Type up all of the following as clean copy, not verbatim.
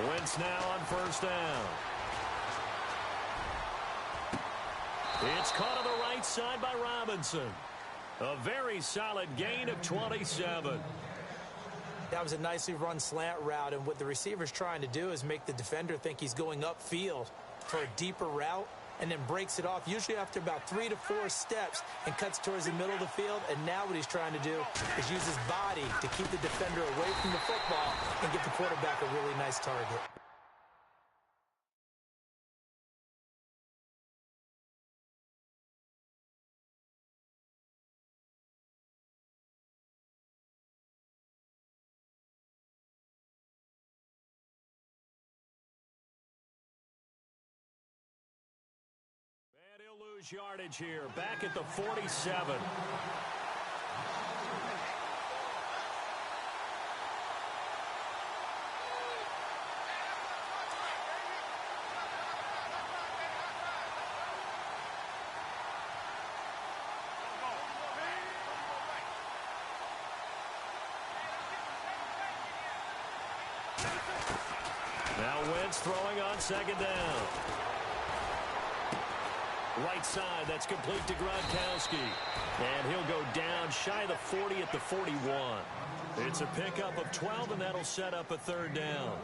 Wentz now on first down. It's caught on the right side by Robinson. A very solid gain of 27. That was a nicely run slant route, and what the receiver's trying to do is make the defender think he's going upfield for a deeper route, and then breaks it off, usually after about 3 to 4 steps, and cuts towards the middle of the field. And now what he's trying to do is use his body to keep the defender away from the football and give the quarterback a really nice target. And he'll lose yardage here, back at the 47. Now Wentz throwing on second down. Right side, that's complete to Gronkowski. And he'll go down shy of the 40 at the 41. It's a pickup of 12, and that'll set up a third down.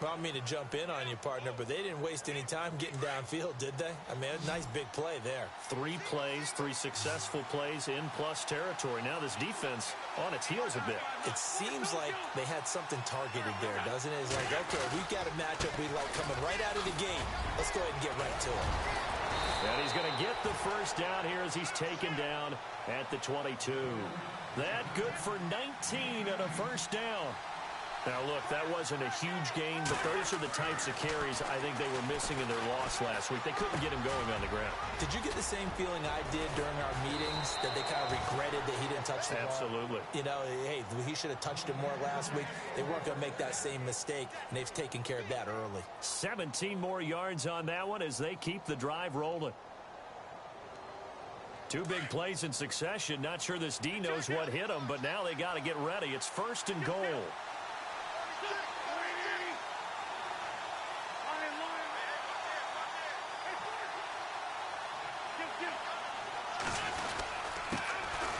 Well, I don't mean to jump in on you, partner, but they didn't waste any time getting downfield, did they? I mean, a nice big play there. 3 plays, 3 successful plays in plus territory. Now this defense on its heels a bit. It seems like they had something targeted there, doesn't it? It's like, okay, we've got a matchup we like coming right out of the gate. Let's go ahead and get right to it. And he's going to get the first down here as he's taken down at the 22. That good for 19 and a first down. Now, look, that wasn't a huge gain, but those are the types of carries I think they were missing in their loss last week. They couldn't get him going on the ground. Did you get the same feeling I did during our meetings, that they kind of regretted that he didn't touch the ball? Absolutely. You know, hey, he should have touched it more last week. They weren't going to make that same mistake, and they've taken care of that early. 17 more yards on that one as they keep the drive rolling. 2 big plays in succession. Not sure this D knows what hit them, but now they got to get ready. It's first and goal.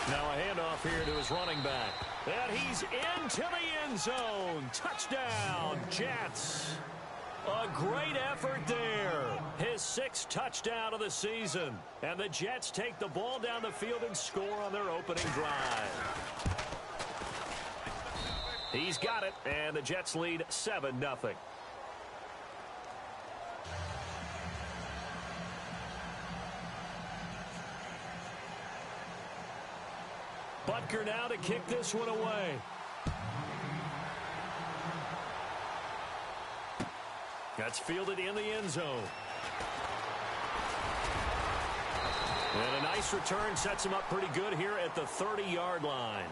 Now a handoff here to his running back. And he's into the end zone. Touchdown, Jets. A great effort there. His 6th touchdown of the season. And the Jets take the ball down the field and score on their opening drive. He's got it, and the Jets lead 7-0. Butker now to kick this one away. That's fielded in the end zone. And a nice return sets him up pretty good here at the 30-yard line.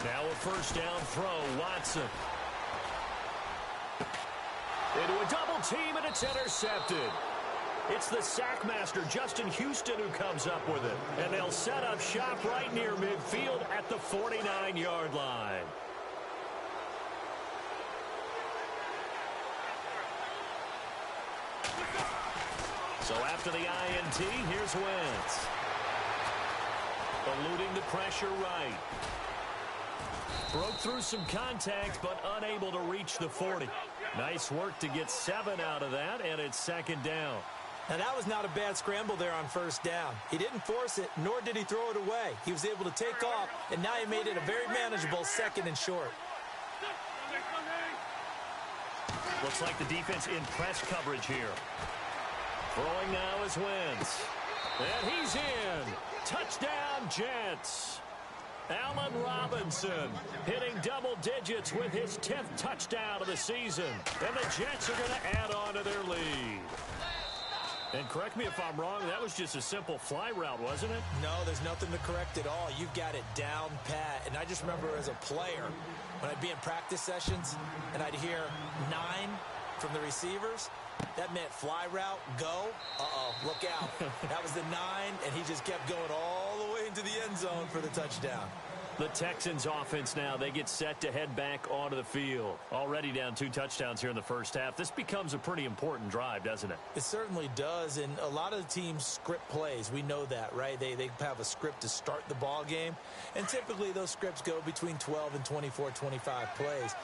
Now a first down throw, Watson. Into a double team, and it's intercepted. It's the sackmaster, Justin Houston, who comes up with it. And they'll set up shop right near midfield at the 49-yard line. So after the INT, here's Wentz. Eluding the pressure right. Broke through some contact, but unable to reach the 40. Nice work to get 7 out of that, and it's second down. Now, that was not a bad scramble there on first down. He didn't force it, nor did he throw it away. He was able to take off, and now he made it a very manageable 2nd and short. Looks like the defense in press coverage here. Throwing now is Wentz. And he's in. Touchdown, Jets. Allen Robinson hitting double digits with his 10th touchdown of the season. And the Jets are going to add on to their lead. And correct me if I'm wrong, that was just a simple fly route, wasn't it? No, there's nothing to correct at all. You've got it down pat. And I just remember as a player, when I'd be in practice sessions and I'd hear 9 from the receivers, that meant fly route, go. Uh-oh, look out. That was the 9, and he just kept going all the way into the end zone for the touchdown. The Texans offense now, they get set to head back onto the field. Already down 2 touchdowns here in the first half. This becomes a pretty important drive, doesn't it? It certainly does, and a lot of the teams script plays. We know that, right? They have a script to start the ball game, and typically those scripts go between 12 and 24, 25 plays.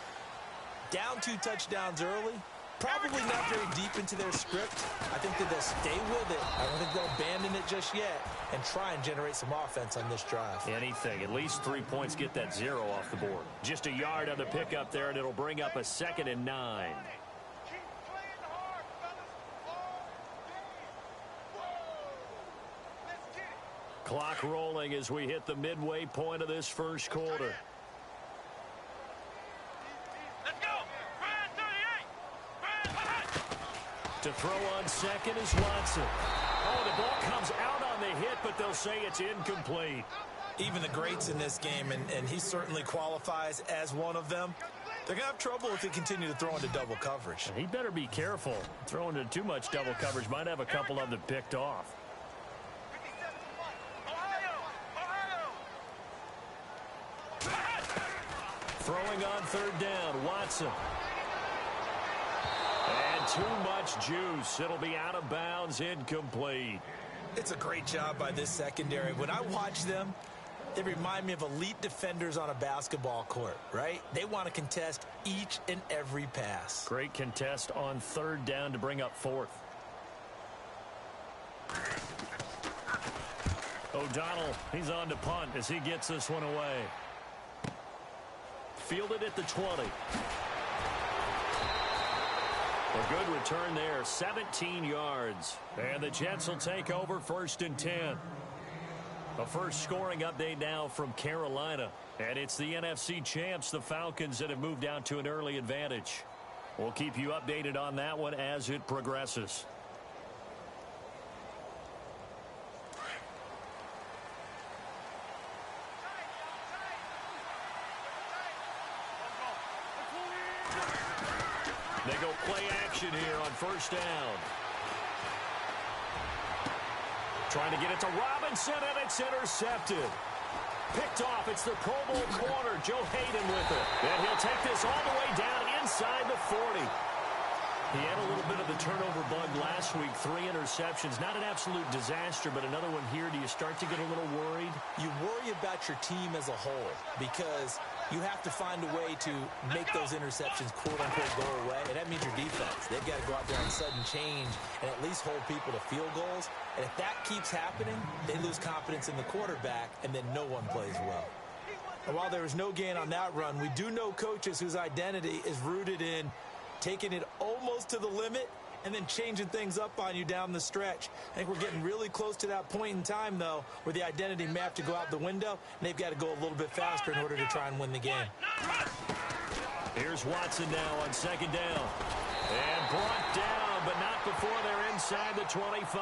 Down 2 touchdowns early, probably not very deep into their script. I think that they'll stay with it. I don't think they'll abandon it just yet and try and generate some offense on this drive. Anything. At least 3 points, get that 0 off the board. Just a yard on the pickup there, and it'll bring up a 2nd and 9. Clock rolling as we hit the midway point of this first quarter. To throw on second is Watson. Oh, the ball comes out on the hit, but they'll say it's incomplete. Even the greats in this game, and he certainly qualifies as one of them, they're going to have trouble if they continue to throw into double coverage. He better be careful. Throwing into too much double coverage might have a couple of them picked off. Throwing on 3rd down, Watson. And too much juice. It'll be out of bounds, incomplete. It's a great job by this secondary. When I watch them, they remind me of elite defenders on a basketball court, right? They want to contest each and every pass. Great contest on 3rd down to bring up 4th. O'Donnell, he's on to punt as he gets this one away. Fielded at the 20. A good return there, 17 yards. And the Jets will take over 1st and 10. A first scoring update now from Carolina. And it's the NFC champs, the Falcons, that have moved out to an early advantage. We'll keep you updated on that one as it progresses. They go play action here on 1st down. Trying to get it to Robinson, and it's intercepted. Picked off. It's the Pro Bowl corner, Joe Hayden with it. And he'll take this all the way down inside the 40. He had a little bit of the turnover bug last week. 3 interceptions. Not an absolute disaster, but another one here. Do you start to get a little worried? You worry about your team as a whole because you have to find a way to make those interceptions quote-unquote go away, and that means your defense. They've got to go out there and sudden change and at least hold people to field goals. And if that keeps happening, they lose confidence in the quarterback, and then no one plays well. And while there was no gain on that run, we do know coaches whose identity is rooted in taking it almost to the limit and then changing things up on you down the stretch. I think we're getting really close to that point in time, though, where the identity may have to go out the window, and they've got to go a little bit faster in order to try and win the game. Here's Watson now on 2nd down. And brought down, but not before they're inside the 25.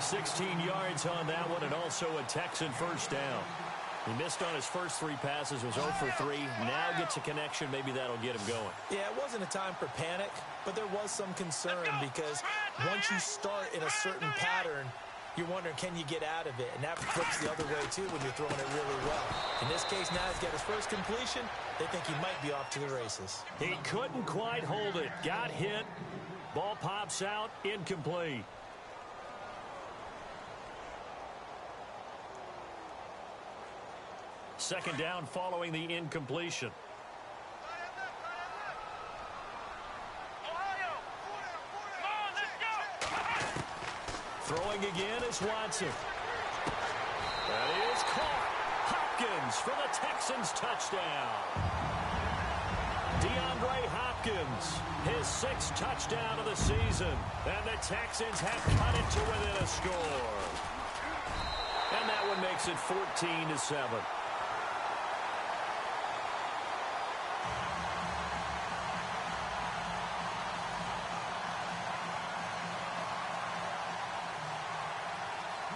16 yards on that one, and also a Texan 1st down. He missed on his first 3 passes, was 0 for 3. Now gets a connection. Maybe that'll get him going. Yeah, it wasn't a time for panic, but there was some concern because once you start in a certain pattern, you're wondering, can you get out of it? And that flips the other way, too, when you're throwing it really well. In this case, now he's got his first completion. They think he might be off to the races. He couldn't quite hold it. Got hit. Ball pops out. Incomplete. Second down following the incompletion. Throwing again is Watson. That is caught. Hopkins for the Texans touchdown. DeAndre Hopkins, his 6th touchdown of the season. And the Texans have cut it to within a score. And that one makes it 14-7.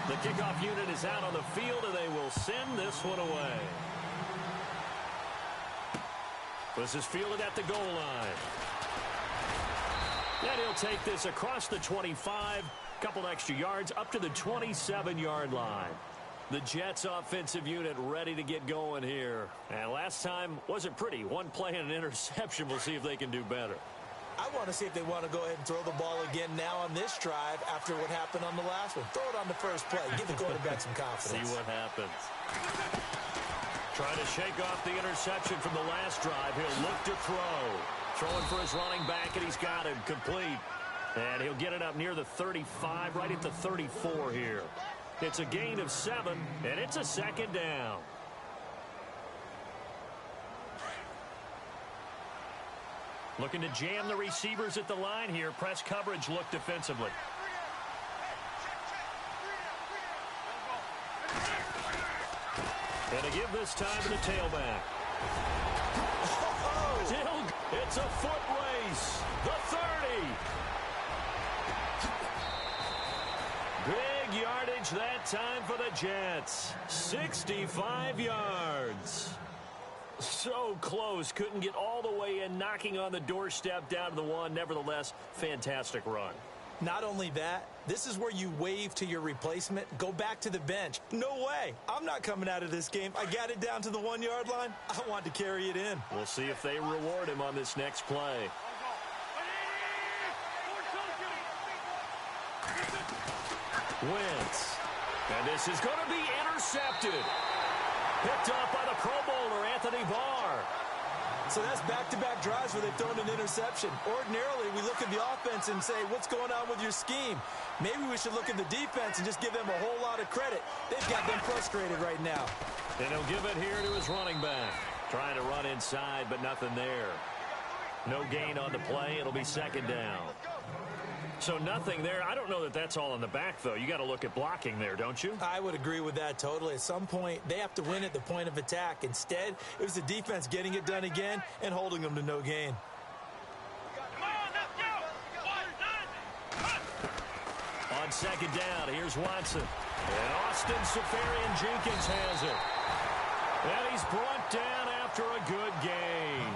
The kickoff unit is out on the field, and they will send this one away. This is fielded at the goal line. And he'll take this across the 25, couple extra yards, up to the 27-yard line. The Jets offensive unit ready to get going here. And last time wasn't pretty. One play and an interception. We'll see if they can do better. I want to see if they want to go ahead and throw the ball again now on this drive after what happened on the last one. Throw it on the first play. Give the quarterback some confidence. See what happens. Trying to shake off the interception from the last drive. He'll look to throw. Throwing for his running back, and he's got him complete. And he'll get it up near the 35, right at the 34 here. It's a gain of 7, and it's a second down. Looking to jam the receivers at the line here. Press coverage look defensively. And to give this time to the tailback. Still, it's a foot race. The 30. Big yardage that time for the Jets. 65 yards. So close. Couldn't get all the way in, knocking on the doorstep down to the 1. Nevertheless, fantastic run. Not only that, this is where you wave to your replacement. Go back to the bench. No way. I'm not coming out of this game. I got it down to the 1-yard line. I want to carry it in. We'll see if they reward him on this next play. Wentz. And this is going to be intercepted. Picked off by the Pro Bowler, Anthony Barr. So that's back-to-back drives where they've thrown an interception. Ordinarily, we look at the offense and say, what's going on with your scheme? Maybe we should look at the defense and just give them a whole lot of credit. They've got them frustrated right now. And he'll give it here to his running back. Trying to run inside, but nothing there. No gain on the play. It'll be second down. So nothing there. I don't know that that's all in the back, though. You got to look at blocking there, don't you? I would agree with that totally. At some point, they have to win at the point of attack. Instead, it was the defense getting it done again and holding them to no gain. On second down, here's Watson. And Austin Seferian-Jenkins has it. And he's brought down after a good gain.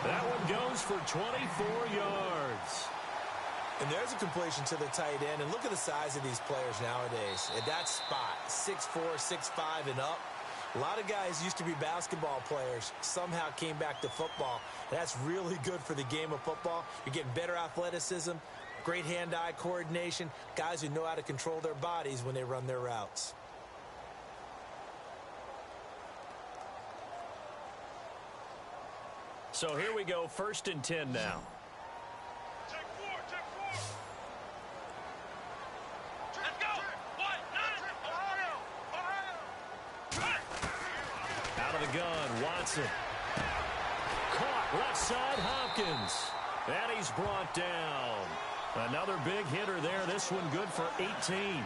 That one goes for 24 yards. And there's a completion to the tight end. And look at the size of these players nowadays. At that spot, 6'4", 6'5", and up. A lot of guys used to be basketball players, somehow came back to football. And that's really good for the game of football. You're getting better athleticism, great hand-eye coordination, guys who know how to control their bodies when they run their routes. So here we go, 1st and 10 now. Gun, Watson. Caught left side, Hopkins. And he's brought down. Another big hitter there. This one good for 18.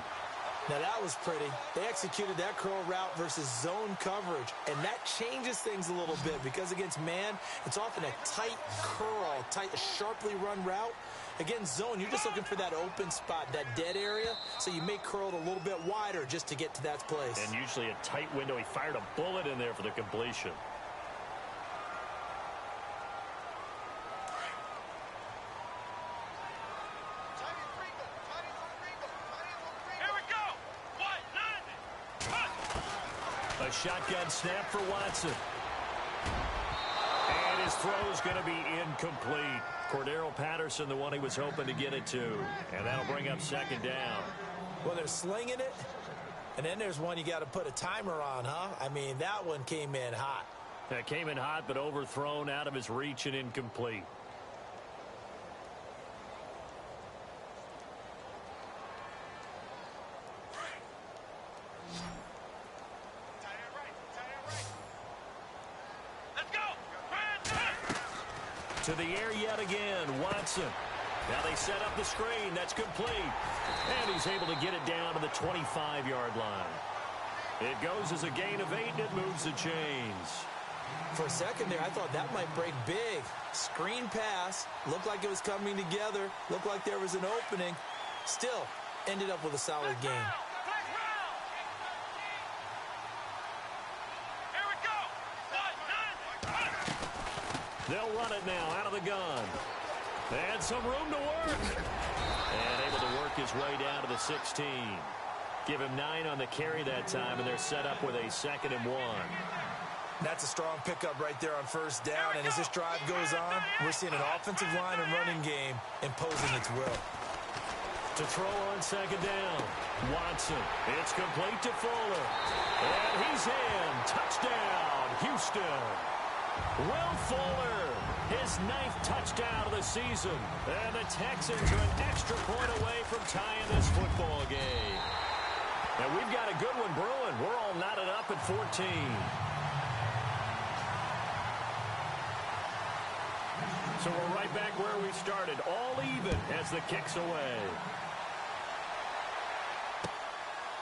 Now that was pretty. They executed that curl route versus zone coverage. And that changes things a little bit because against man, it's often a tight curl, tight, sharply run route. Against zone, you're just looking for that open spot, that dead area, so you may curl it a little bit wider just to get to that place. And usually a tight window. He fired a bullet in there for the completion. A shotgun snap for Watson. And his throw's going to be incomplete. Cordero Patterson, the one he was hoping to get it to. And that'll bring up second down. Well, they're slinging it. And then there's one you got to put a timer on, huh? I mean, that one came in hot. That came in hot, but overthrown, out of his reach, and incomplete. To the air yet again, Watson. Now they set up the screen. That's complete. And he's able to get it down to the 25-yard line. It goes as a gain of 8, and it moves the chains. For a second there, I thought that might break big. Screen pass. Looked like it was coming together. Looked like there was an opening. Still, ended up with a solid gain. They'll run it now out of the gun. And some room to work. And able to work his way down to the 16. Give him 9 on the carry that time, and they're set up with a 2nd and 1. That's a strong pickup right there on first down. And as this drive goes on, we're seeing an offensive line and running game imposing its will. To throw on 2nd down. Watson. It's complete to Fuller. And he's in. Touchdown, Houston. Will Fuller, his 9th touchdown of the season. And the Texans are an extra point away from tying this football game. And we've got a good one brewing. We're all knotted up at 14. So we're right back where we started, all even as the kick's away.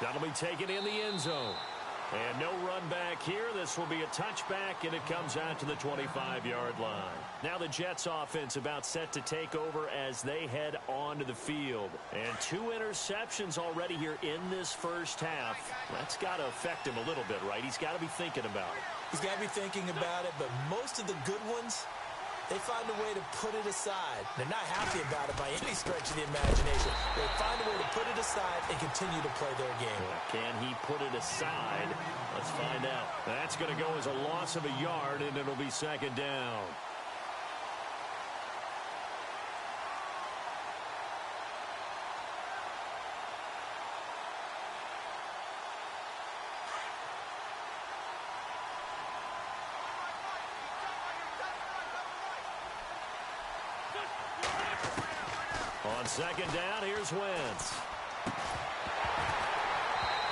That'll be taken in the end zone. And no run back here. This will be a touchback, and it comes out to the 25-yard line. Now the Jets offense about set to take over as they head onto the field. And 2 interceptions already here in this first half. That's got to affect him a little bit, right? He's got to be thinking about it. He's got to be thinking about it, but most of the good ones, they find a way to put it aside. They're not happy about it by any stretch of the imagination. They find a way to put it aside and continue to play their game. Can he put it aside? Let's find out. That's going to go as a loss of a yard, and it'll be 2nd down. On 2nd down, here's Wentz.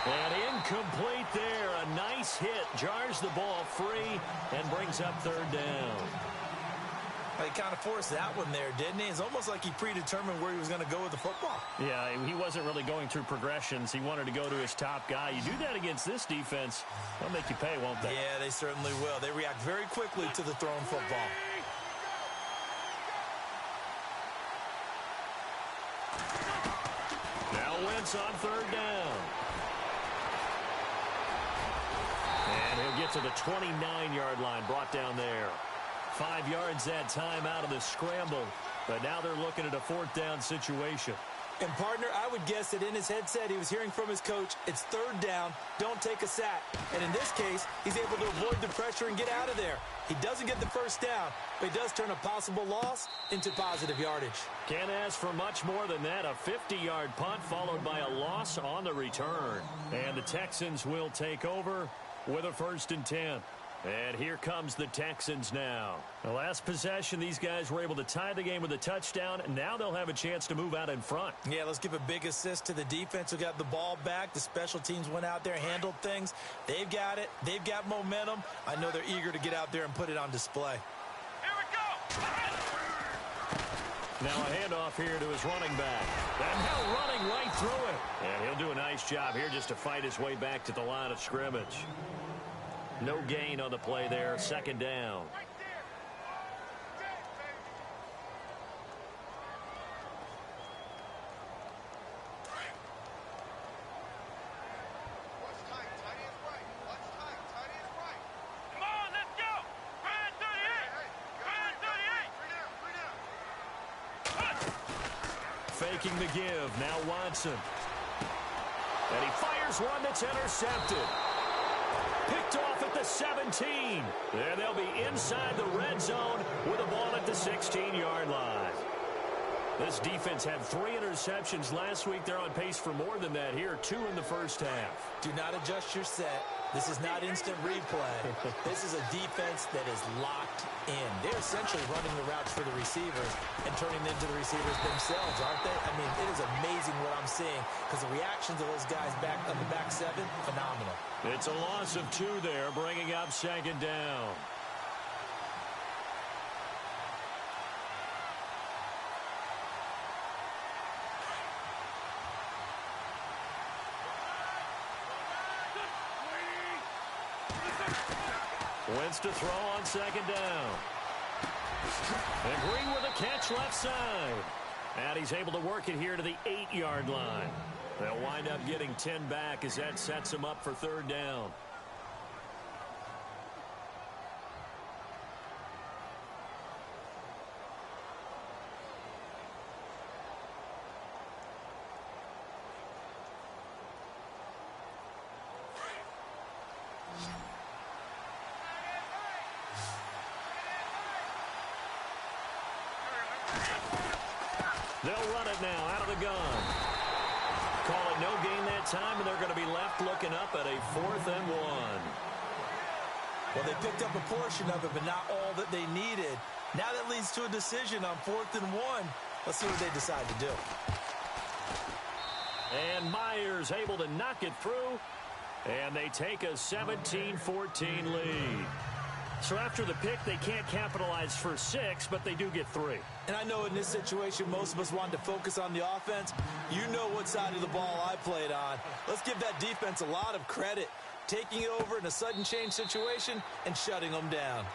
And incomplete there. A nice hit. Jars the ball free and brings up 3rd down. He kind of forced that one there, didn't he? It's almost like he predetermined where he was going to go with the football. Yeah, he wasn't really going through progressions. He wanted to go to his top guy. You do that against this defense, they'll make you pay, won't they? Yeah, they certainly will. They react very quickly to the thrown football. Now Wentz on 3rd down. And he'll get to the 29-yard line, brought down there. 5 yards that time out of the scramble. But now they're looking at a 4th down situation. And, partner, I would guess that in his headset he was hearing from his coach, it's 3rd down, don't take a sack. And in this case, he's able to avoid the pressure and get out of there. He doesn't get the 1st down, but he does turn a possible loss into positive yardage. Can't ask for much more than that. A 50-yard punt followed by a loss on the return. And the Texans will take over with a 1st and 10. And here comes the Texans now. The last possession, these guys were able to tie the game with a touchdown, and now they'll have a chance to move out in front. Yeah, let's give a big assist to the defense who got the ball back. The special teams went out there, handled things. They've got it. They've got momentum. I know they're eager to get out there and put it on display. Here we go! Now a handoff here to his running back. And now running right through it. And he'll do a nice job here just to fight his way back to the line of scrimmage. No gain on the play there. 2nd down. Faking the give. Now Watson. And he fires one that's intercepted. Picked off at the 17. And they'll be inside the red zone with a ball at the 16-yard line. This defense had 3 interceptions last week. They're on pace for more than that here. 2 in the first half. Do not adjust your set. This is not instant replay. This is a defense that is locked in. They're essentially running the routes for the receivers and turning them to the receivers themselves, aren't they? I mean, it is amazing what I'm seeing because the reactions of those guys back on the back 7, phenomenal. It's a loss of 2 there, bringing up 2nd down. Wentz to throw on 2nd down. And Green with a catch left side. And he's able to work it here to the 8-yard line. They'll wind up getting 10 back as that sets him up for 3rd down. They'll run it now out of the gun. Call it no gain that time, and they're going to be left looking up at a 4th and 1. Well, they picked up a portion of it, but not all that they needed. Now that leads to a decision on 4th and 1. Let's see what they decide to do. And Myers able to knock it through, and they take a 17-14 lead. So after the pick, they can't capitalize for 6, but they do get 3. And I know in this situation, most of us wanted to focus on the offense. You know what side of the ball I played on. Let's give that defense a lot of credit, taking it over in a sudden change situation and shutting them down.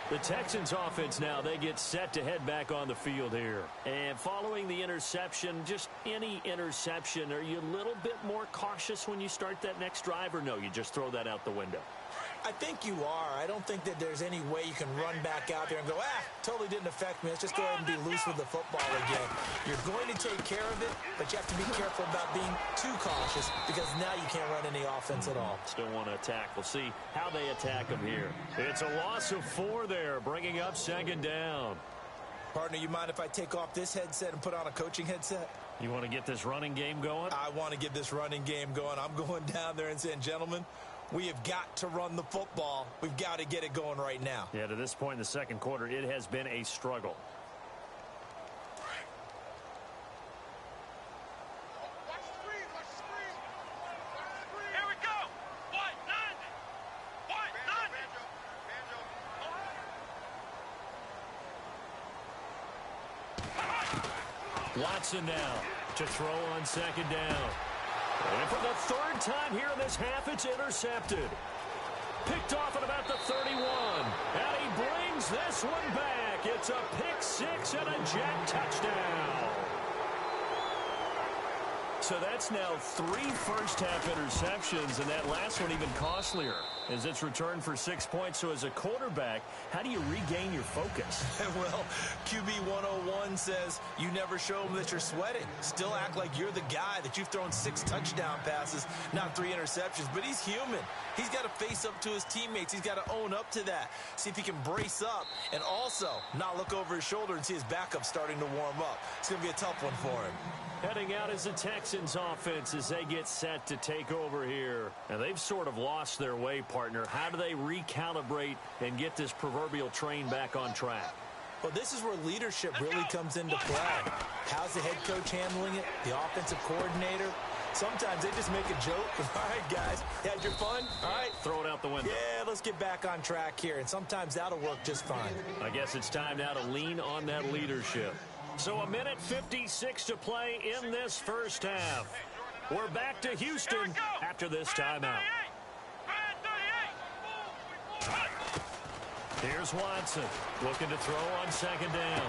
The Texans offense now, they get set to head back on the field here. And following the interception, just any interception, are you a little bit more cautious when you start that next drive, or no, you just throw that out the window? I think you are. I don't think that there's any way you can run back out there and go, totally didn't affect me. Let's just go ahead and be loose with the football again. You're going to take care of it, but you have to be careful about being too cautious because now you can't run any offense at all. Still want to attack. We'll see how they attack them here. It's a loss of 4 there, bringing up 2nd down. Partner, you mind if I take off this headset and put on a coaching headset? You want to get this running game going? I want to get this running game going. I'm going down there and saying, gentlemen, we have got to run the football. We've got to get it going right now. Yeah, to this point in the second quarter, it has been a struggle. Here we go. White, Nandi. White, Nandi. Watson now to throw on 2nd down. And for the 3rd time here in this half, it's intercepted. Picked off at about the 31. And he brings this one back. It's a pick 6 and a Jet touchdown. So that's now 3 first-half interceptions, and that last one even costlier as it's returned for 6 points. So as a quarterback, how do you regain your focus? Well, QB 101 says you never show them that you're sweating. Still act like you're the guy, that you've thrown 6 touchdown passes, not 3 interceptions. But he's human. He's got to face up to his teammates. He's got to own up to that. See if he can brace up and also not look over his shoulder and see his backup starting to warm up. It's going to be a tough one for him. Heading out is the Texans offense as they get set to take over here. And they've sort of lost their way, partner. How do they recalibrate and get this proverbial train back on track? Well, this is where leadership really comes into play. How's the head coach handling it? The offensive coordinator? Sometimes they just make a joke. All right, guys, you had your fun? All right. Throw it out the window. Yeah, let's get back on track here. And sometimes that'll work just fine. I guess it's time now to lean on that leadership. So 1:56 to play in this first half. We're back to Houston after this timeout. Here's Watson looking to throw on 2nd down.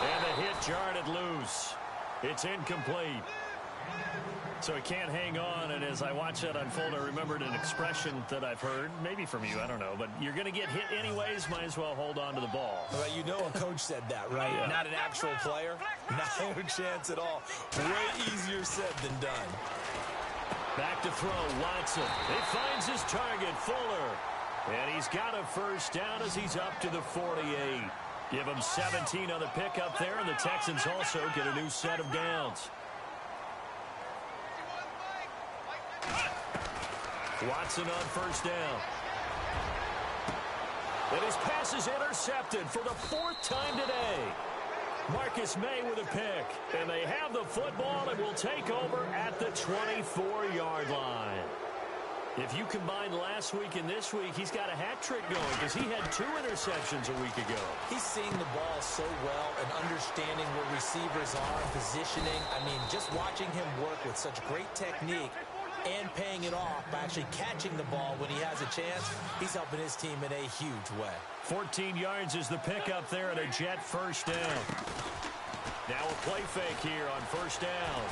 And the hit jarred it loose. It's incomplete. So he can't hang on, and as I watch that unfold, I remembered an expression that I've heard, maybe from you, I don't know, but you're going to get hit anyways, might as well hold on to the ball. Well, you know a coach said that, right? Yeah. Not an actual player. No chance at all. Way easier said than done. Back to throw, Watson. He finds his target, Fuller. And he's got a first down as he's up to the 48. Give him 17 on the pickup there, and the Texans also get a new set of downs. Watson on first down. And his pass is intercepted for the 4th time today. Marcus May with a pick. And they have the football and will take over at the 24-yard line. If you combine last week and this week, he's got a hat trick going because he had 2 interceptions a week ago. He's seeing the ball so well and understanding where receivers are and positioning. I mean, just watching him work with such great technique and paying it off by actually catching the ball when he has a chance, he's helping his team in a huge way. 14 yards is the pickup there and a Jet first down. Now a play fake here on first down.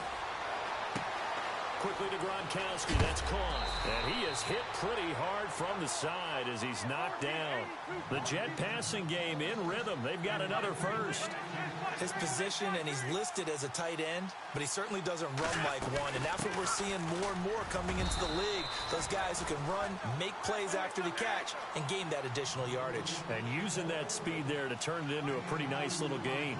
quickly to Gronkowski. That's caught. And he is hit pretty hard from the side as he's knocked down. The Jet passing game in rhythm. They've got another first. His position, and he's listed as a tight end, but he certainly doesn't run like one, and that's what we're seeing more and more coming into the league. Those guys who can run, make plays after the catch, and gain that additional yardage. And using that speed there to turn it into a pretty nice little gain.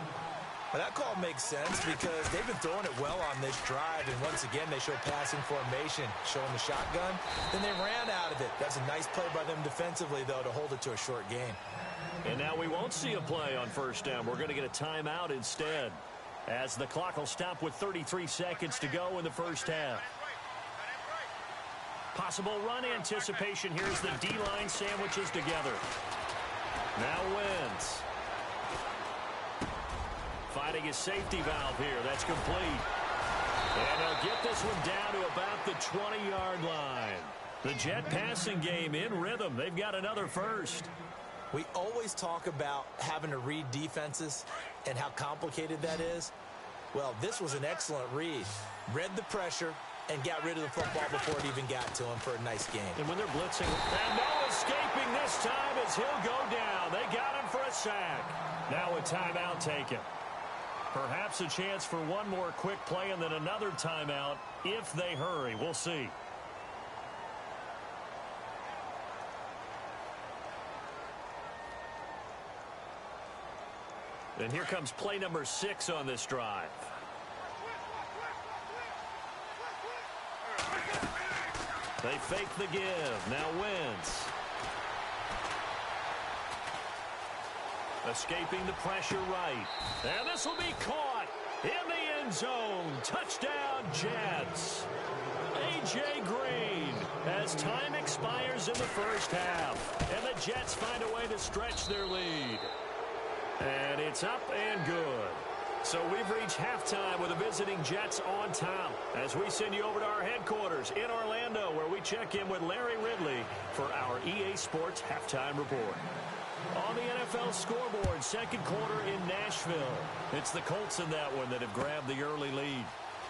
Well, that call makes sense because they've been throwing it well on this drive, and once again, they show passing formation, showing the shotgun. Then they ran out of it. That's a nice play by them defensively, though, to hold it to a short gain. And now we won't see a play on first down. We're going to get a timeout instead, as the clock will stop with 33 seconds to go in the first half. Possible run anticipation. Here's the D-line sandwiches together. Now Wentz. Finding his safety valve here. That's complete. And they'll get this one down to about the 20-yard line. The Jet passing game in rhythm. They've got another first. We always talk about having to read defenses and how complicated that is. Well, this was an excellent read. Read the pressure and got rid of the football before it even got to him for a nice game. And when they're blitzing, and no escaping this time as he'll go down. They got him for a sack. Now a timeout taken. Perhaps a chance for one more quick play and then another timeout if they hurry. We'll see. And here comes play number 6 on this drive. They fake the give. Now Wentz. Escaping the pressure right. And this will be caught in the end zone. Touchdown, Jets. A.J. Green as time expires in the first half. And the Jets find a way to stretch their lead. And it's up and good. So we've reached halftime with the visiting Jets on top as we send you over to our headquarters in Orlando, where we check in with Larry Ridley for our EA Sports Halftime Report. On the NFL scoreboard, second quarter in Nashville. It's the Colts in that one that have grabbed the early lead.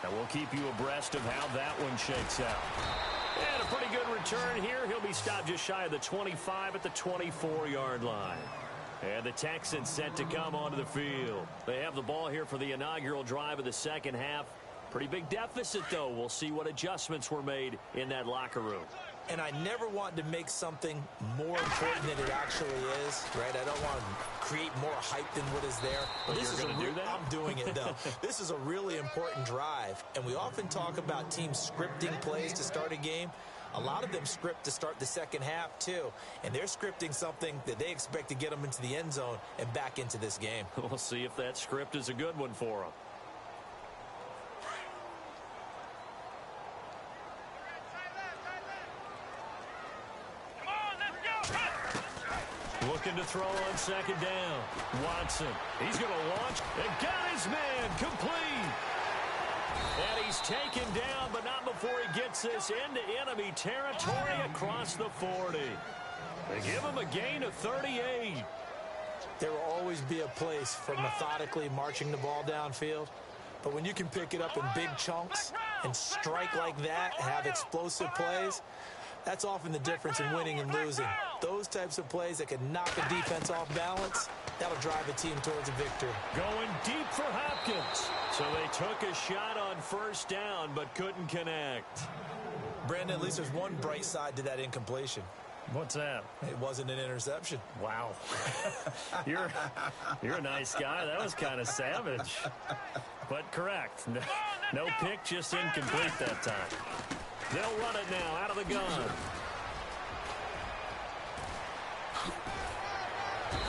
And we'll keep you abreast of how that one shakes out. And a pretty good return here. He'll be stopped just shy of the 25 at the 24-yard line. And the Texans set to come onto the field. They have the ball here for the inaugural drive of the second half. Pretty big deficit, though. We'll see what adjustments were made in that locker room. And I never want to make something more important than it actually is, right? I don't want to create more hype than what is there. But this is going to do that? I'm doing it, though. This is a really important drive. And we often talk about teams scripting plays to start a game. A lot of them script to start the second half, too. And they're scripting something that they expect to get them into the end zone and back into this game. We'll see if that script is a good one for them. Looking to throw on second down. Watson. He's going to launch and got his man complete. And he's taken down, but not before he gets this into enemy territory across the 40. They give him a gain of 38. There will always be a place for methodically marching the ball downfield. But when you can pick it up in big chunks and strike like that and have explosive plays, that's often the difference in winning and losing. Those types of plays that can knock a defense off balance, that'll drive a team towards a victory. Going deep for Hopkins. So they took a shot on first down but couldn't connect. Brandon, at least there's one bright side to that incompletion. What's that? It wasn't an interception. Wow. You're a nice guy. That was kind of savage. But correct. No pick, just incomplete that time. They'll run it now out of the gun.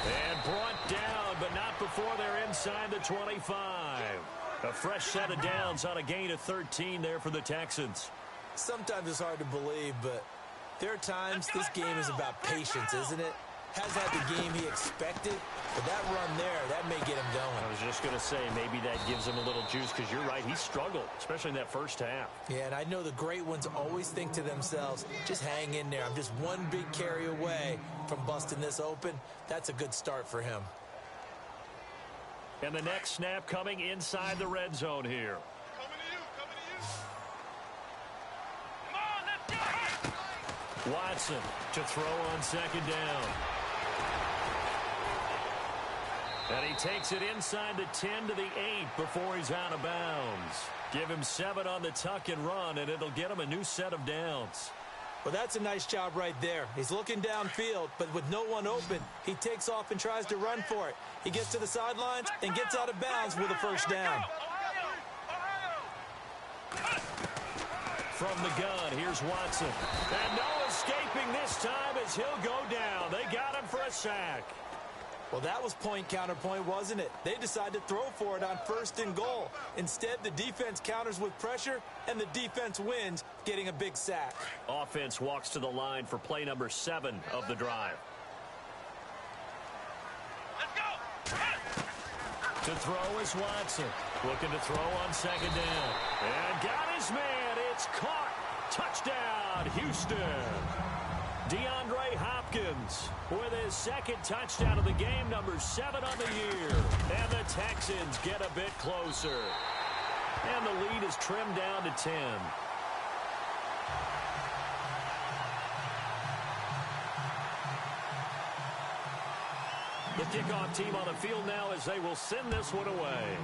And brought down, but not before they're inside the 25. A fresh set of downs on a gain of 13 there for the Texans. Sometimes it's hard to believe, but there are times this game is about patience, isn't it? Hasn't had the game he expected, but that run there, that may get him going. I was just going to say, maybe that gives him a little juice, because you're right, he struggled, especially in that first half. Yeah, and I know the great ones always think to themselves, just hang in there. I'm just one big carry away from busting this open. That's a good start for him. And the next snap coming inside the red zone here. Watson to throw on second down. And he takes it inside the 10 to the 8 before he's out of bounds. Give him 7 on the tuck and run, and it'll get him a new set of downs. Well, that's a nice job right there. He's looking downfield, but with no one open, he takes off and tries to run for it. He gets to the sidelines and gets out of bounds with a first down. From the gun, here's Watson. And no escaping this time as he'll go down. They got him for a sack. Well, that was point counterpoint, wasn't it? They decided to throw for it on 1st and goal. Instead, the defense counters with pressure, and the defense wins, getting a big sack. Offense walks to the line for play number 7 of the drive. Let's go. To throw is Watson. Looking to throw on second down. And got his man. It's caught. Touchdown, Houston. DeAndre Hopkins with his second touchdown of the game, number 7 on the year. And the Texans get a bit closer. And the lead is trimmed down to 10. The kickoff team on the field now as they will send this one away.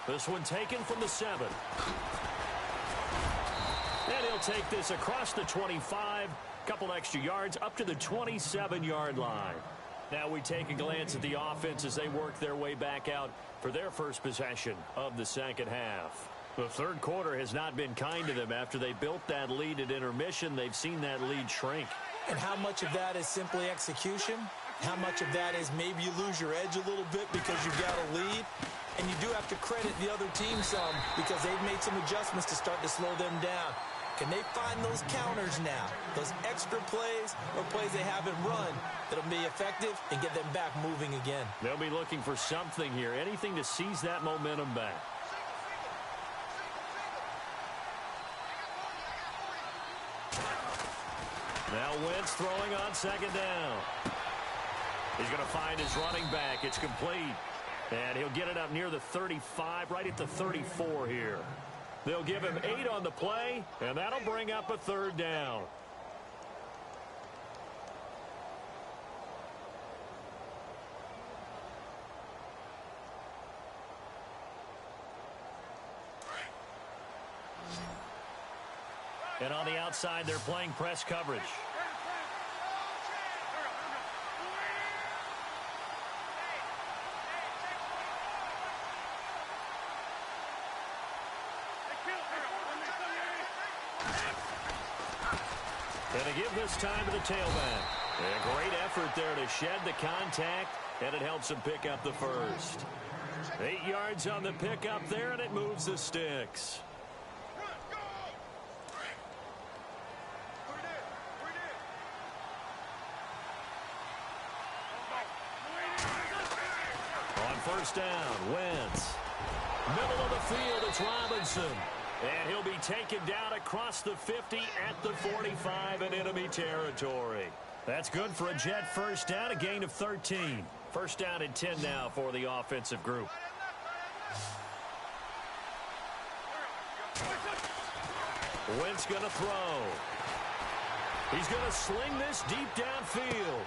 This one taken from the 7. And he'll take this across the 25, couple extra yards up to the 27-yard line. Now we take a glance at the offense as they work their way back out for their first possession of the second half. The third quarter has not been kind to them. After they built that lead at intermission, they've seen that lead shrink. And how much of that is simply execution? How much of that is maybe you lose your edge a little bit because you've got a lead? And you do have to credit the other team some because they've made some adjustments to start to slow them down. Can they find those counters now, those extra plays or plays they haven't run that'll be effective and get them back moving again? They'll be looking for something here, anything to seize that momentum back. Now Wentz throwing on second down. He's going to find his running back. It's complete. And he'll get it up near the 35, right at the 34 here. They'll give him 8 on the play, and that'll bring up a third down. And on the outside, they're playing press coverage. And to give this time to the tailback. A great effort there to shed the contact, and it helps him pick up the first. 8 yards on the pickup there, and it moves the sticks. On first down, Wentz. Middle of the field, it's Robinson. And he'll be taken down across the 50 at the 45 in enemy territory. That's good for a Jet first down, a gain of 13. First down and 10 now for the offensive group. Wentz going to throw. He's going to sling this deep downfield.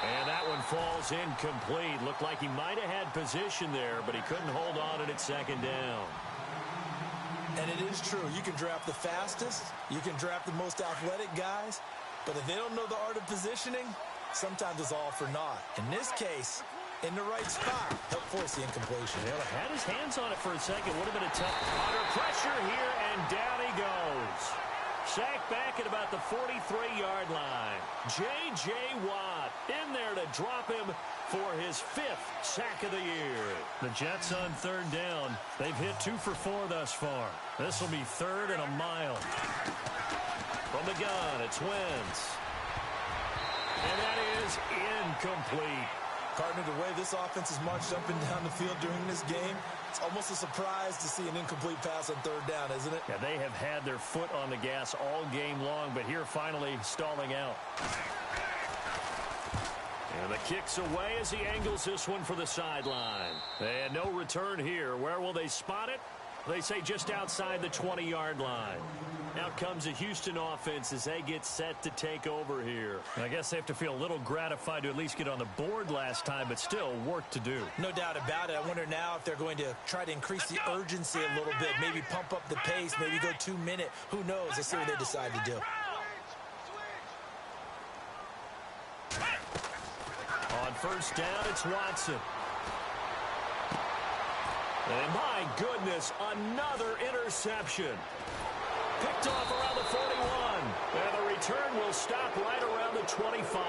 And that one falls incomplete. Looked like he might have had position there, but he couldn't hold on at second down. And it is true. You can draft the fastest. You can draft the most athletic guys. But if they don't know the art of positioning, sometimes it's all for naught. In this case, in the right spot, help force the incompletion. Yeah, had his hands on it for a second. Would have been a tough. Under pressure here, and down he goes. Sacked back at about the 43-yard line. J.J. Watt in there to drop him for his 5th sack of the year. The Jets on third down. They've hit 2 for 4 thus far. This will be 3rd and a mile. From the gun, it's Wentz. And that is incomplete. Partner, the way this offense has marched up and down the field during this game, it's almost a surprise to see an incomplete pass on third down, isn't it? Yeah, they have had their foot on the gas all game long, but here finally stalling out. And the kick's away as he angles this one for the sideline. And no return here. Where will they spot it? They say just outside the 20-yard line. Out comes the Houston offense as they get set to take over here. I guess they have to feel a little gratified to at least get on the board last time, but still work to do. No doubt about it. I wonder now if they're going to try to increase the urgency a little bit, maybe pump up the pace, maybe go 2-minute. Who knows? Let's see what they decide to do. On first down, it's Watson. And my goodness, another interception. Picked off around the 41. And the return will stop right around the 25.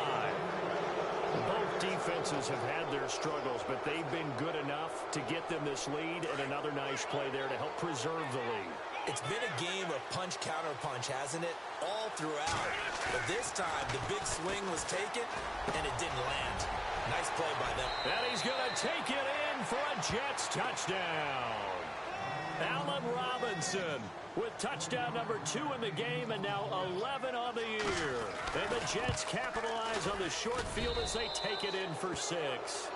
Both defenses have had their struggles, but they've been good enough to get them this lead, and another nice play there to help preserve the lead. It's been a game of punch-counter-punch, hasn't it? All throughout. But this time, the big swing was taken, and it didn't land. Nice play by them. And he's going to take it in for a Jets touchdown. Allen Robinson with touchdown number 2 in the game, and now 11 on the year. And the Jets capitalize on the short field as they take it in for 6.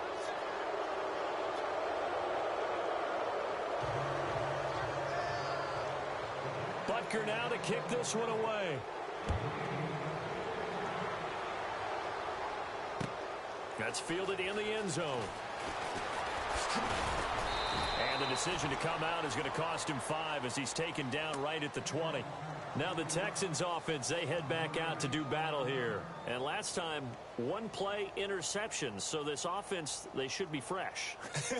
Butker now to kick this one away. That's fielded in the end zone. And the decision to come out is going to cost him 5 as he's taken down right at the 20. Now the Texans offense, they head back out to do battle here. And last time, 1 play interception. So this offense, they should be fresh.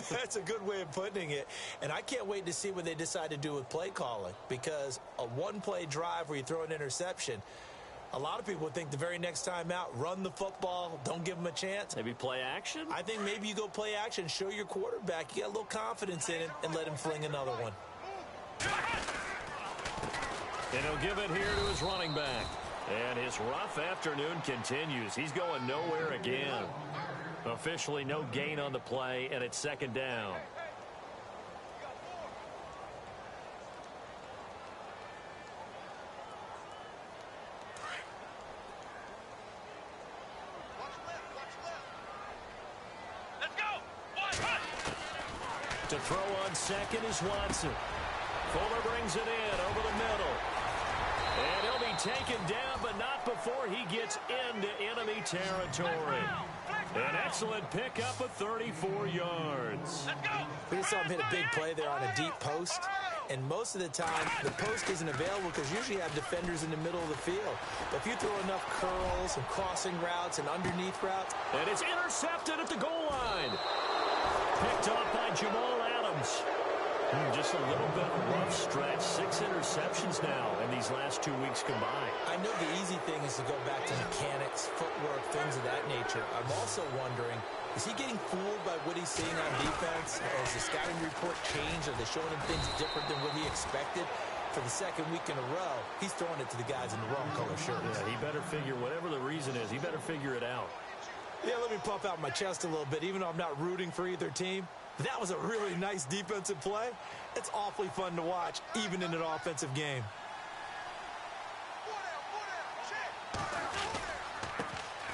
That's a good way of putting it. And I can't wait to see what they decide to do with play calling. Because a 1-play drive where you throw an interception, a lot of people would think the very next time out, run the football, don't give them a chance. Maybe play action? I think maybe you go play action, show your quarterback you got a little confidence in him, and let him fling another one. And he'll give it here to his running back. And his rough afternoon continues. He's going nowhere again. Officially no gain on the play, and it's second down. To throw on second is Watson. Fuller brings it in over the middle. And he'll be taken down, but not before he gets into enemy territory. An excellent pickup of 34 yards. We just saw him hit a big play there on a deep post. And most of the time, the post isn't available because usually you have defenders in the middle of the field. But if you throw enough curls and crossing routes and underneath routes. And it's intercepted at the goal line. Picked off by Jamal Adams. Just a little bit of a rough stretch. 6 interceptions now in these last 2 weeks combined. I know the easy thing is to go back to mechanics, footwork, things of that nature. I'm also wondering, is he getting fooled by what he's seeing on defense? Has the scouting report changed? Are they showing him things different than what he expected? For the second week in a row, he's throwing it to the guys in the wrong color shirts. Yeah, he better figure, whatever the reason is, he better figure it out. Yeah, let me puff out my chest a little bit, even though I'm not rooting for either team. That was a really nice defensive play. It's awfully fun to watch, even in an offensive game.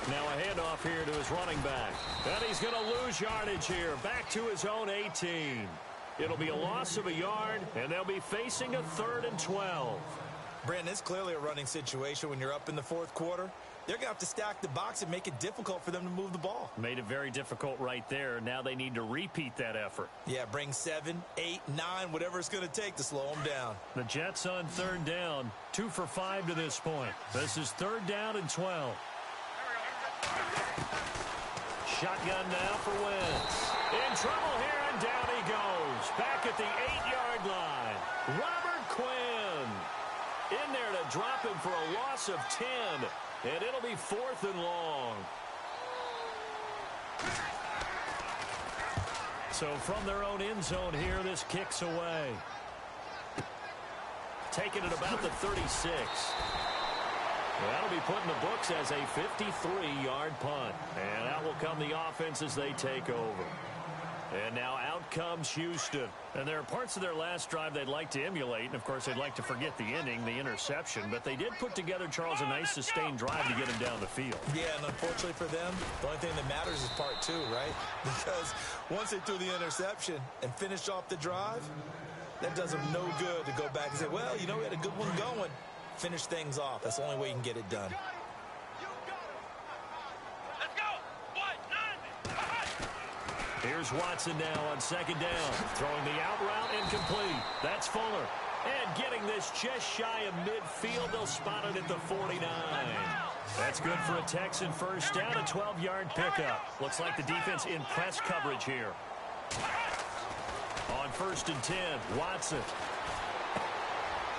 Now a handoff here to his running back. And he's going to lose yardage here, back to his own 18. It'll be a loss of a yard, and they'll be facing a 3rd and 12. Brandon, it's clearly a running situation when you're up in the 4th quarter. They're going to have to stack the box and make it difficult for them to move the ball. Made it very difficult right there. Now they need to repeat that effort. Yeah, bring 7, 8, 9, whatever it's going to take to slow them down. The Jets on 3rd down, 2 for 5 to this point. This is 3rd down and 12. Shotgun now for Wentz. In trouble here, and down he goes. Back at the 8-yard line. Robert Quinn in there to drop him for a loss of 10. And it'll be 4th and long. So from their own end zone here, this kicks away. Taking it about the 36. That'll be put in the books as a 53-yard punt. And out will come the offense as they take over. And now out comes Houston. And there are parts of their last drive they'd like to emulate. And, of course, they'd like to forget the inning, the interception. But they did put together, Charles, a nice sustained drive to get him down the field. Yeah, and unfortunately for them, the only thing that matters is part 2, right? Because once they threw the interception and finished off the drive, that does him no good to go back and say, well, you know, we had a good one going. Finish things off. That's the only way you can get it done. Let's go. 190. Here's Watson now on second down. Throwing the out route incomplete. That's Fuller. And getting this just shy of midfield. They'll spot it at the 49. That's good for a Texan first down, a 12-yard pickup. Looks like the defense in press coverage here. On 1st and 10, Watson.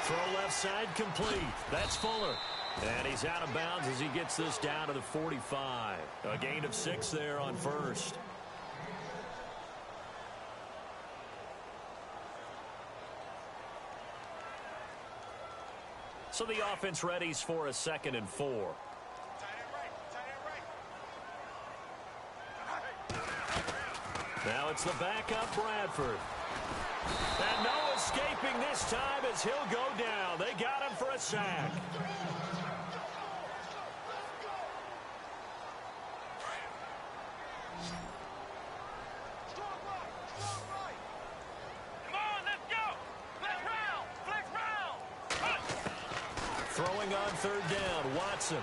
Throw left side complete. That's Fuller. And he's out of bounds as he gets this down to the 45. A gain of 6 there on 1st. So the offense readies for a 2nd and 4. Now it's the backup Bradford. And no escaping this time as he'll go down. They got him for a sack. Come on, let's go. Flex round. Flex round. Throwing on 3rd down, Watson.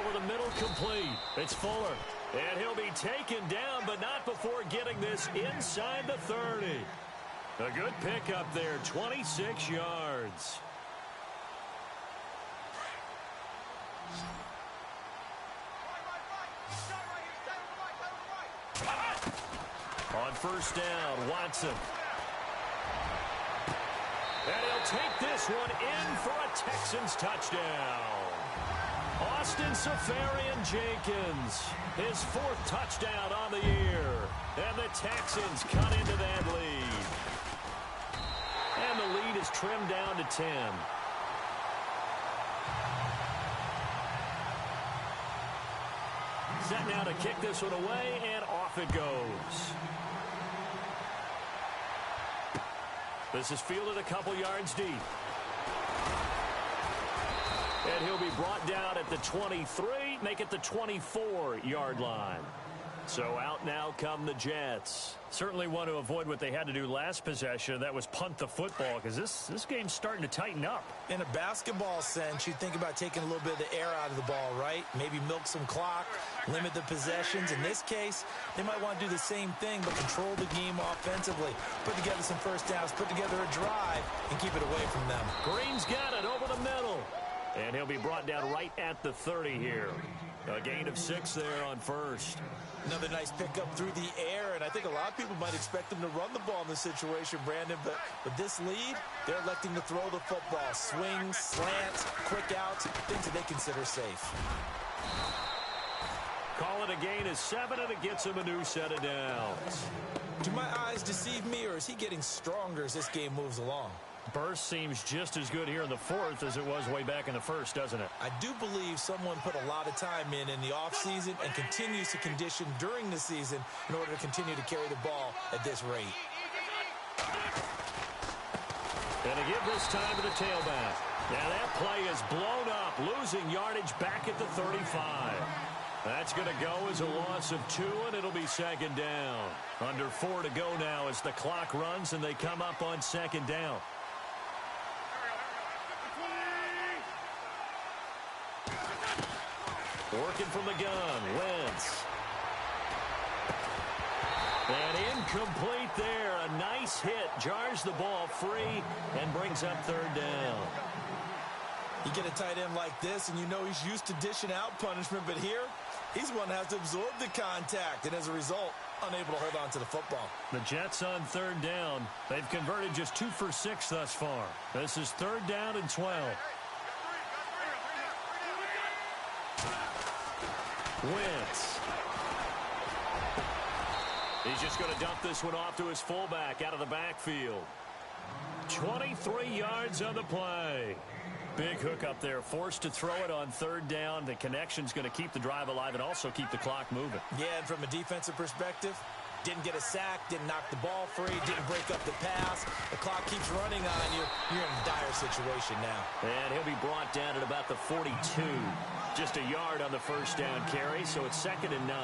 Over the middle, complete. It's Fuller. And he'll be taken down, but not before getting this inside the 30. A good pickup there, 26 yards. On 1st down, Watson. And he'll take this one in for a Texans touchdown. Austin Safarian-Jenkins, his 4th touchdown on the year. And the Texans cut into that lead. And the lead is trimmed down to 10. Set now to kick this one away, and off it goes. This is fielded a couple yards deep. And he'll be brought down at the 23, make it the 24-yard line. So out now come the Jets. Certainly want to avoid what they had to do last possession. That was punt the football, because this game's starting to tighten up. In a basketball sense, you think about taking a little bit of the air out of the ball, right? Maybe milk some clock, limit the possessions. In this case, they might want to do the same thing, but control the game offensively. Put together some first downs, put together a drive, and keep it away from them. Green's got it over the middle. And he'll be brought down right at the 30 here. A gain of 6 there on 1st. Another nice pickup through the air, and I think a lot of people might expect them to run the ball in this situation, Brandon, but with this lead, they're electing to throw the football. Swings, slants, quick outs, things that they consider safe. Call it a gain of 7, and it gets him a new set of downs. Do my eyes deceive me, or is he getting stronger as this game moves along? Burst seems just as good here in the 4th as it was way back in the 1st, doesn't it? I do believe someone put a lot of time in the offseason and continues to condition during the season in order to continue to carry the ball at this rate. And to give this time to the tailback. Now that play is blown up, losing yardage back at the 35. That's going to go as a loss of 2, and it'll be 2nd down. Under 4 to go now as the clock runs, and they come up on 2nd down. Working from the gun, Wentz. And incomplete there. A nice hit. Jars the ball free and brings up 3rd down. You get a tight end like this, and you know he's used to dishing out punishment, but here, he's one that has to absorb the contact, and as a result, unable to hold on to the football. The Jets on 3rd down. They've converted just 2 for 6 thus far. This is 3rd down and 12. Wentz. He's just going to dump this one off to his fullback out of the backfield. 23 yards on the play. Big hook up there. Forced to throw it on 3rd down. The connection's going to keep the drive alive and also keep the clock moving. Yeah, and from a defensive perspective, didn't get a sack, didn't knock the ball free, didn't break up the pass. The clock keeps running on you. You're in a dire situation now. And he'll be brought down at about the 42. Just a yard on the 1st down carry, so it's 2nd and 9.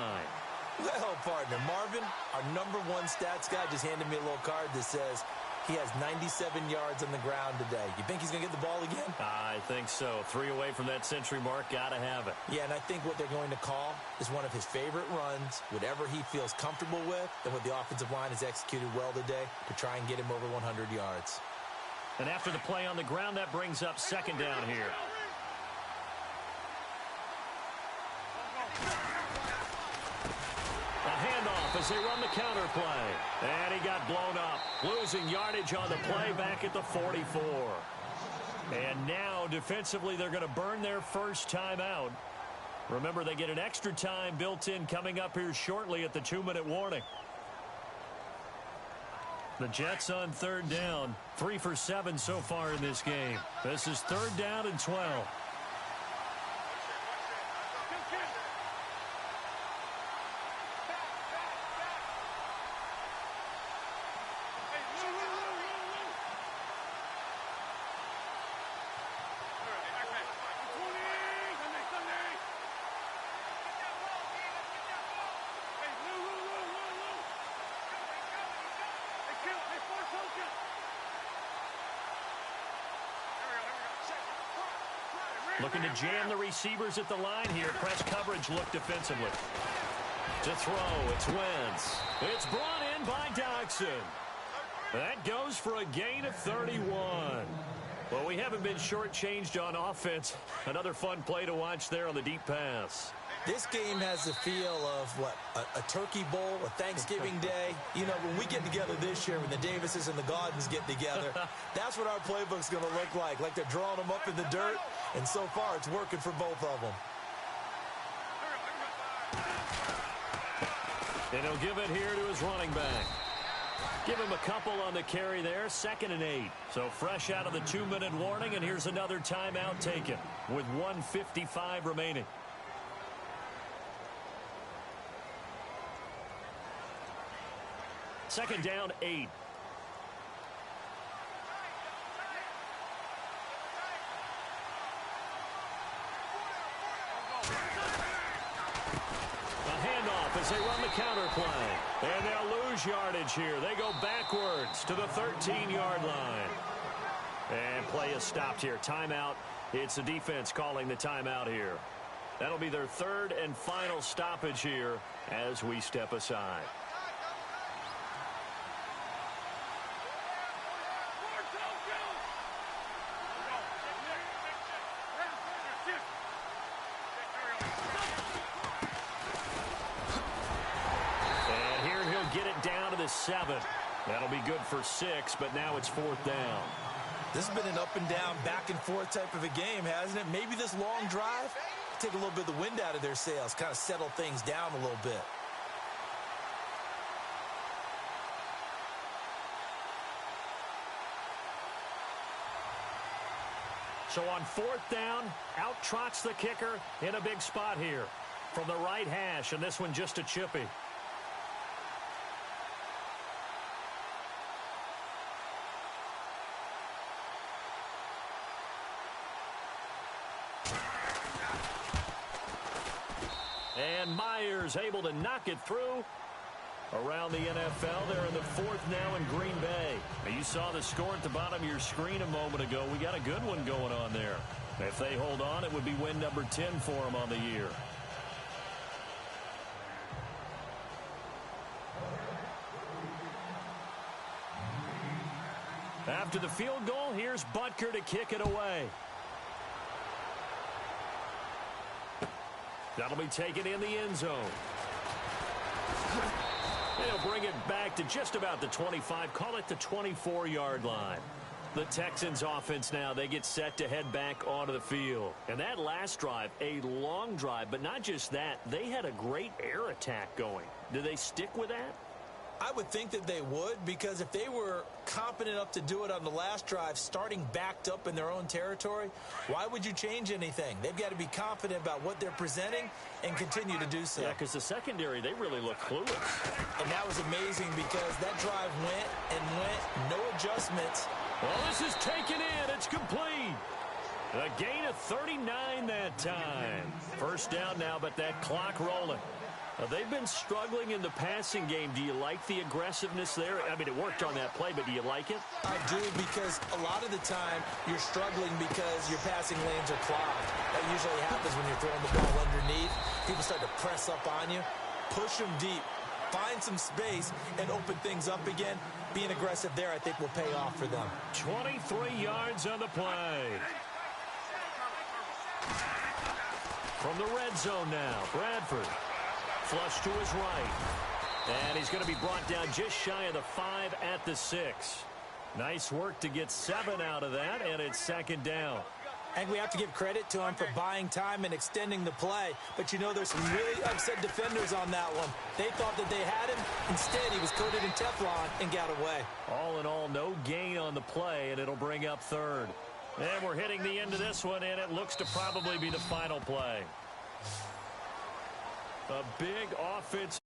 Well, partner, Marvin, our #1 stats guy just handed me a little card that says he has 97 yards on the ground today. You think he's going to get the ball again? I think so. 3 away from that century mark. Got to have it. Yeah, and I think what they're going to call is one of his favorite runs, whatever he feels comfortable with, and what the offensive line has executed well today to try and get him over 100 yards. And after the play on the ground, that brings up second down here. A handoff as they run the counter play. And he got blown up, losing yardage on the play back at the 44. And now, defensively, they're going to burn their first timeout. Remember, they get an extra time built in coming up here shortly at the 2-minute warning. The Jets on third down, 3 for 7 so far in this game. This is 3rd down and 12. Looking to jam the receivers at the line here. Press coverage look defensively. To throw, it's Wentz. It's brought in by Dodson. That goes for a gain of 31. Well, we haven't been shortchanged on offense. Another fun play to watch there on the deep pass. This game has the feel of, what, a turkey bowl, a Thanksgiving day. You know, when we get together this year, when the Davises and the Gaudens get together, that's what our playbook's going to look like. Like they're drawing them up in the dirt, and so far it's working for both of them. And he'll give it here to his running back. Give him a couple on the carry there, 2nd and 8. So fresh out of the 2-minute warning, and here's another timeout taken with 1:55 remaining. Second down, 8. As they run the counter play. And they'll lose yardage here. They go backwards to the 13-yard line. And play is stopped here. Timeout. It's the defense calling the timeout here. That'll be their 3rd and final stoppage here as we step aside. Get it down to the 7. That'll be good for 6, but now it's 4th down. This has been an up and down, back and forth type of a game, hasn't it? Maybe this long drive, take a little bit of the wind out of their sails, kind of settle things down a little bit. So on 4th down, out trots the kicker in a big spot here from the right hash, and this one just a chippy. And Myers able to knock it through. Around the NFL, they're in the 4th now in Green Bay. Now, you saw the score at the bottom of your screen a moment ago. We got a good one going on there. If they hold on, it would be win number 10 for them on the year. After the field goal, here's Butker to kick it away. That'll be taken in the end zone. They'll bring it back to just about the 25, call it the 24-yard line. The Texans offense now, they get set to head back onto the field. And that last drive, a long drive, but not just that, they had a great air attack going. Do they stick with that? I would think that they would, because if they were competent enough to do it on the last drive, starting backed up in their own territory, why would you change anything? They've got to be confident about what they're presenting and continue to do so. Yeah, because the secondary, they really look clueless. And that was amazing because that drive went and went, no adjustments. Well, this is taken in. It's complete. A gain of 39 that time. First down now, but that clock rolling. They've been struggling in the passing game. Do you like the aggressiveness there? I mean, it worked on that play, but do you like it? I do, because a lot of the time you're struggling because your passing lanes are clogged. That usually happens when you're throwing the ball underneath. People start to press up on you. Push them deep. Find some space and open things up again. Being aggressive there, I think, will pay off for them. 23 yards on the play. From the red zone now, Bradford. Flush to his right. And he's going to be brought down just shy of the 5 at the 6. Nice work to get 7 out of that, and it's second down. And we have to give credit to him for buying time and extending the play. But, you know, there's some really upset defenders on that one. They thought that they had him. Instead, he was coated in Teflon and got away. All in all, no gain on the play, and it'll bring up third. And we're hitting the end of this one, and it looks to probably be the final play. A big offense.